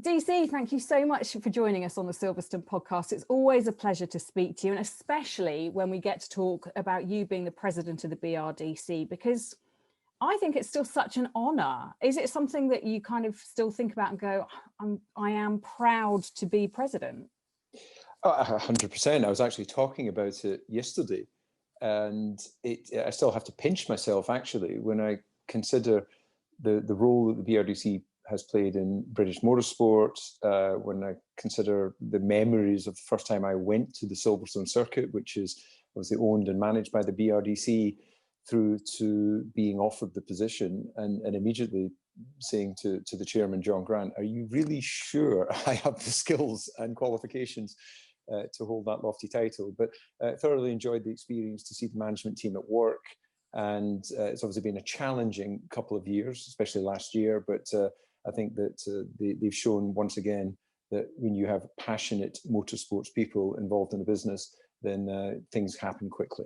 DC, thank you so much for joining us on the Silverstone Podcast. It's always a pleasure to speak to you, and especially when we get to talk about you being the president of the BRDC, because I think it's still such an honour. Is it something that you kind of still think about and go, I am proud to be president? 100%. I was actually talking about it yesterday, and I still have to pinch myself, actually, when I consider the role that the BRDC has played in British motorsport, when I consider the memories of the first time I went to the Silverstone circuit, which was owned and managed by the BRDC, through to being offered the position and immediately saying to the chairman, John Grant, are you really sure I have the skills and qualifications to hold that lofty title? But thoroughly enjoyed the experience to see the management team at work. And it's obviously been a challenging couple of years, especially last year. But I think that they've shown once again that when you have passionate motorsports people involved in a business, then things happen quickly.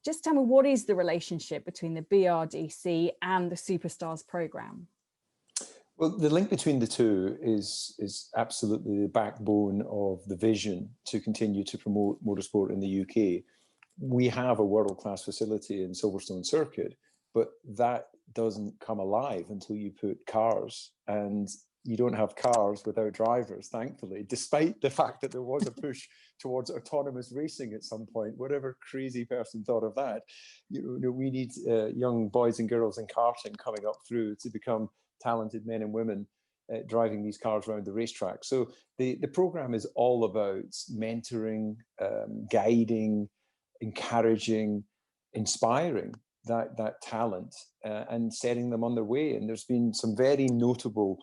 Just tell me, what is the relationship between the BRDC and the SuperStars program? Well, the link between the two is absolutely the backbone of the vision to continue to promote motorsport in the UK. We have a world-class facility in Silverstone Circuit, but that doesn't come alive until you put cars, and you don't have cars without drivers, thankfully, despite the fact that there was a push towards autonomous racing at some point. Whatever crazy person thought of that. We need young boys and girls in karting coming up through to become talented men and women driving these cars around the racetrack. So the program is all about mentoring, guiding, encouraging, inspiring that talent and setting them on their way. And there's been some very notable,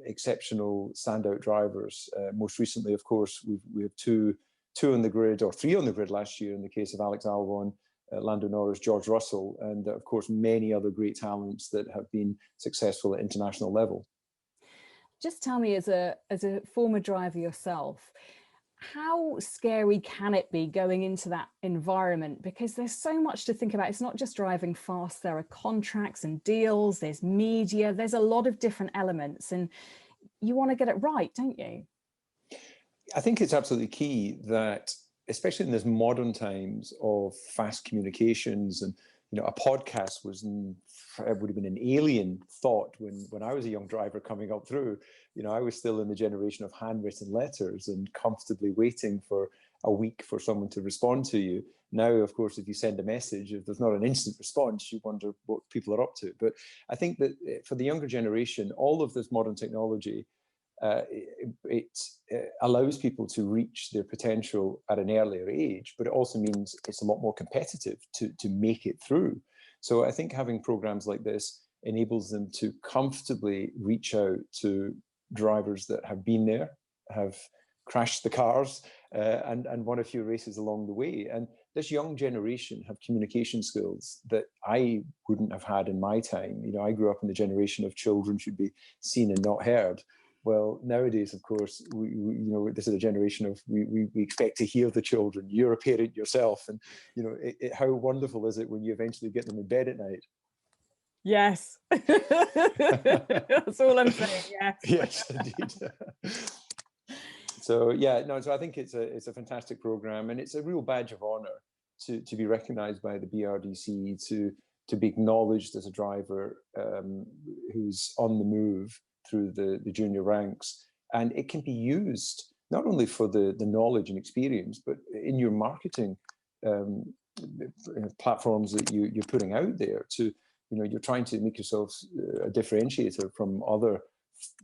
exceptional standout drivers. Most recently, of course, we have two on the grid, or three on the grid last year in the case of Alex Albon, Lando Norris, George Russell, and of course many other great talents that have been successful at international level. Just tell me, as a former driver yourself, how scary can it be going into that environment? Because there's so much to think about. It's not just driving fast. There are contracts and deals, there's media, there's a lot of different elements, and you want to get it right, don't you? I think it's absolutely key that, especially in these modern times of fast communications, and a podcast would have been an alien thought when I was a young driver coming up through. I was still in the generation of handwritten letters and comfortably waiting for a week for someone to respond to you. Now, of course, if you send a message, if there's not an instant response, you wonder what people are up to. But I think that for the younger generation, all of this modern technology, it allows people to reach their potential at an earlier age, but it also means it's a lot more competitive to make it through. So I think having programs like this enables them to comfortably reach out to drivers that have been there, have crashed the cars, and won a few races along the way. And this young generation have communication skills that I wouldn't have had in my time. I grew up in the generation of children should be seen and not heard. Well, nowadays, of course, this is a generation of we expect to hear the children. You're a parent yourself, and how wonderful is it when you eventually get them in bed at night? Yes, that's all I'm saying. Yes, yes, indeed. So I think it's a fantastic program, and it's a real badge of honor to be recognised by the BRDC, to be acknowledged as a driver who's on the move through the junior ranks. And it can be used not only for the knowledge and experience, but in your marketing platforms that you're putting out there. You're trying to make yourself a differentiator from other,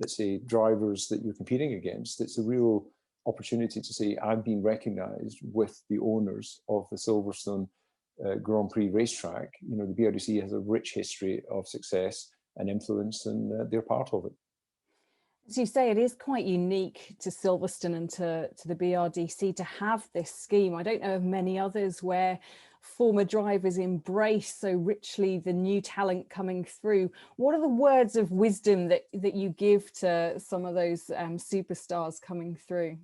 let's say, drivers that you're competing against. It's a real opportunity to say, I'm being recognized with the owners of the Silverstone Grand Prix racetrack. The BRDC has a rich history of success and influence, and they're part of it. As you say, it is quite unique to Silverstone and to the BRDC to have this scheme. I don't know of many others where former drivers embrace so richly the new talent coming through. What are the words of wisdom that you give to some of those superstars coming through?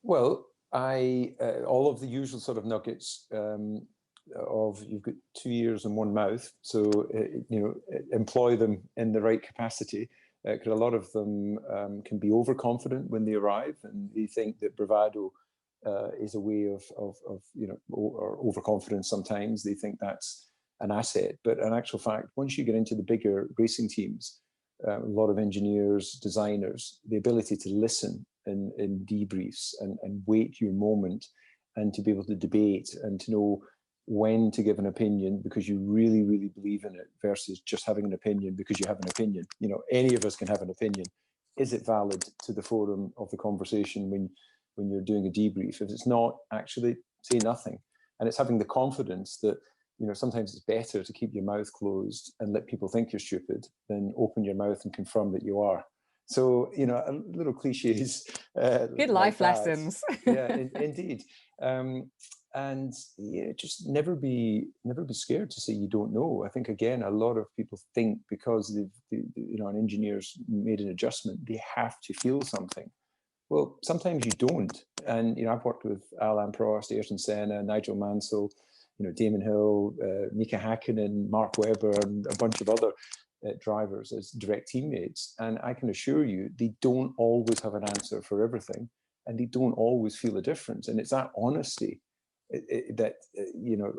Well, all of the usual sort of nuggets of you've got 2 ears and one mouth, so employ them in the right capacity. because a lot of them can be overconfident when they arrive, and they think that bravado is a way of or overconfidence. Sometimes they think that's an asset, but in actual fact, once you get into the bigger racing teams, a lot of engineers, designers, the ability to listen in debriefs and wait your moment, and to be able to debate and to know when to give an opinion because you really, really believe in it, versus just having an opinion because you have an opinion. Any of us can have an opinion. Is it valid to the forum of the conversation when you're doing a debrief? If it's not, actually say nothing. And it's having the confidence that, sometimes it's better to keep your mouth closed and let people think you're stupid than open your mouth and confirm that you are. So, a little cliches. Good life lessons. Yeah, indeed. And just never be scared to say you don't know. I think, again, a lot of people think because an engineer's made an adjustment, they have to feel something. Well, sometimes you don't. And, I've worked with Alain Prost, Ayrton Senna, Nigel Mansell, Damon Hill, Mika Hakkinen, Mark Webber, and a bunch of other drivers as direct teammates. And I can assure you, they don't always have an answer for everything, and they don't always feel a difference. And it's that honesty that,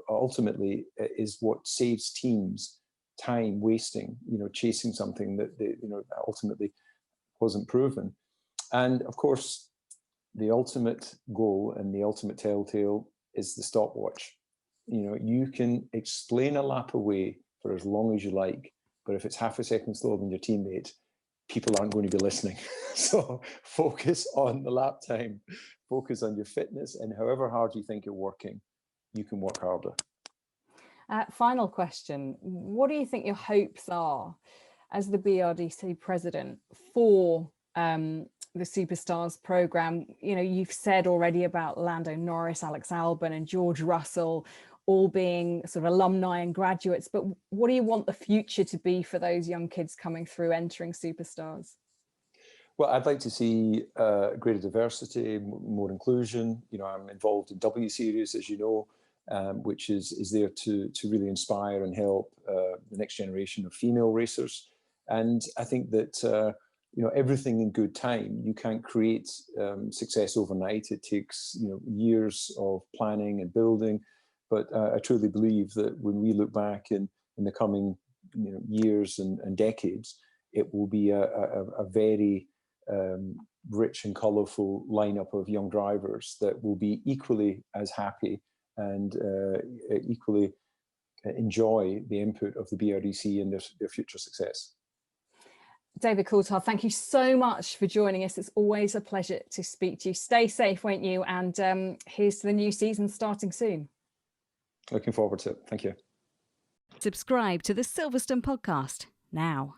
ultimately is what saves teams time wasting, chasing something that ultimately wasn't proven. And of course, the ultimate goal and the ultimate telltale is the stopwatch. You can explain a lap away for as long as you like, but if it's half a second slower than your teammate, people aren't going to be listening. So focus on the lap time, focus on your fitness, and however hard you think you're working, you can work harder. Final question. What do you think your hopes are as the BRDC president for the SuperStars program? You've said already about Lando Norris, Alex Albon, and George Russell all being sort of alumni and graduates, but what do you want the future to be for those young kids coming through, entering SuperStars? Well, I'd like to see greater diversity, more inclusion. I'm involved in W Series, as you know, which is there to really inspire and help the next generation of female racers. And I think that everything in good time. You can't create success overnight. It takes years of planning and building. But I truly believe that when we look back in the coming years and decades, it will be a very rich and colourful lineup of young drivers that will be equally as happy and equally enjoy the input of the BRDC and their future success. David Coulthard, thank you so much for joining us. It's always a pleasure to speak to you. Stay safe, won't you? And here's to the new season starting soon. Looking forward to it. Thank you. Subscribe to the Silverstone Podcast now.